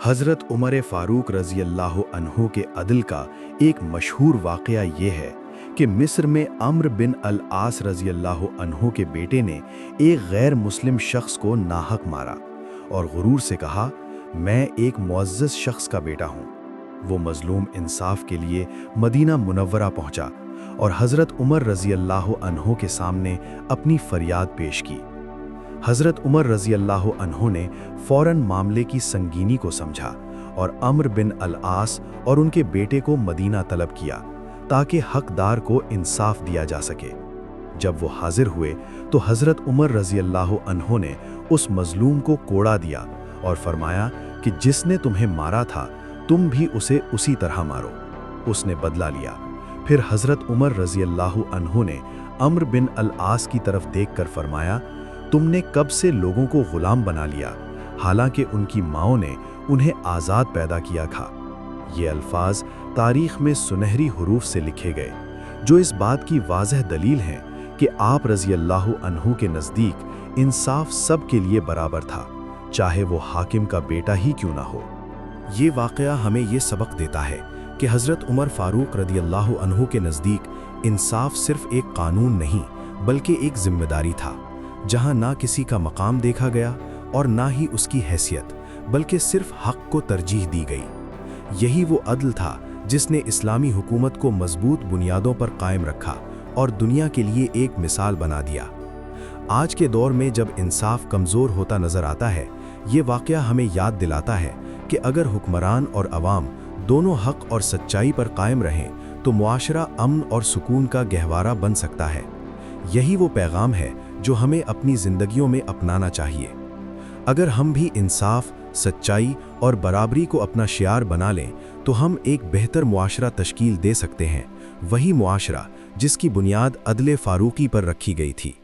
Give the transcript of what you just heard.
हज़रत उमर फ़ारूक रज़ी अल्लाह अन्हु के अदल का एक मशहूर वाक़या ये है कि मिस्र में अम्र बिन अल आस रज़ी अल्लाह अन्हु के बेटे ने एक गैर मुस्लिम शख्स को नाहक मारा और गुरूर से कहा, मैं एक मुअज़्ज़ज़ शख्स का बेटा हूँ। वो मज़लूम इंसाफ के लिए मदीना मुनव्वरा पहुँचा और हज़रत उमर रज़ी अल्लाह अन्हु के सामने अपनी फ़रियाद पेश की। हज़रत उमर रज़ी अल्लाह अन्हु ने फ़ौरन मामले की संगीनी को समझा और अम्र बिन अल आस और उनके बेटे को मदीना तलब किया ताकि हक़दार को इंसाफ दिया जा सके। जब वो हाजिर हुए तो हज़रत उमर रज़ी अल्लाह अन्हु ने उस मज़लूम को कोड़ा दिया और फरमाया कि जिसने तुम्हें मारा था तुम भी उसे उसी तरह मारो। उसने बदला लिया। फिर हज़रत उमर रज़ी अल्लाह अन्हु ने अम्र बिन अल आस की तरफ देखकर फरमाया, तुमने कब से लोगों को गुलाम बना लिया, हालांकि उनकी माओं ने उन्हें आज़ाद पैदा किया था। ये अल्फाज तारीख़ में सुनहरी हुरूफ से लिखे गए, जो इस बात की वाज़ह दलील हैं कि आप रज़ी अल्लाह अन्हु के नज़दीक इंसाफ सब के लिए बराबर था, चाहे वो हाकिम का बेटा ही क्यों ना हो। ये वाक़या हमें ये सबक देता है कि हज़रत उमर फ़ारूक रज़ी अल्लाह अन्हु के नज़दीक इंसाफ सिर्फ़ एक कानून नहीं बल्कि एक ज़िम्मेदारी था, जहाँ ना किसी का मकाम देखा गया और ना ही उसकी हैसियत, बल्कि सिर्फ हक़ को तरजीह दी गई। यही वो अदल था जिसने इस्लामी हुकूमत को मजबूत बुनियादों पर कायम रखा और दुनिया के लिए एक मिसाल बना दिया। आज के दौर में जब इंसाफ कमज़ोर होता नज़र आता है, ये वाक़या हमें याद दिलाता है कि अगर हुक्मरान और अवाम दोनों हक़ और सच्चाई पर कायम रहें तो मुआशरा अमन और सुकून का गहवारा बन सकता है। यही वो पैगाम है जो हमें अपनी ज़िंदगियों में अपनाना चाहिए। अगर हम भी इंसाफ, सच्चाई और बराबरी को अपना शियार बना लें तो हम एक बेहतर मुआशरा तश्कील दे सकते हैं, वही मुआशरा जिसकी बुनियाद अदले फ़ारूकी पर रखी गई थी।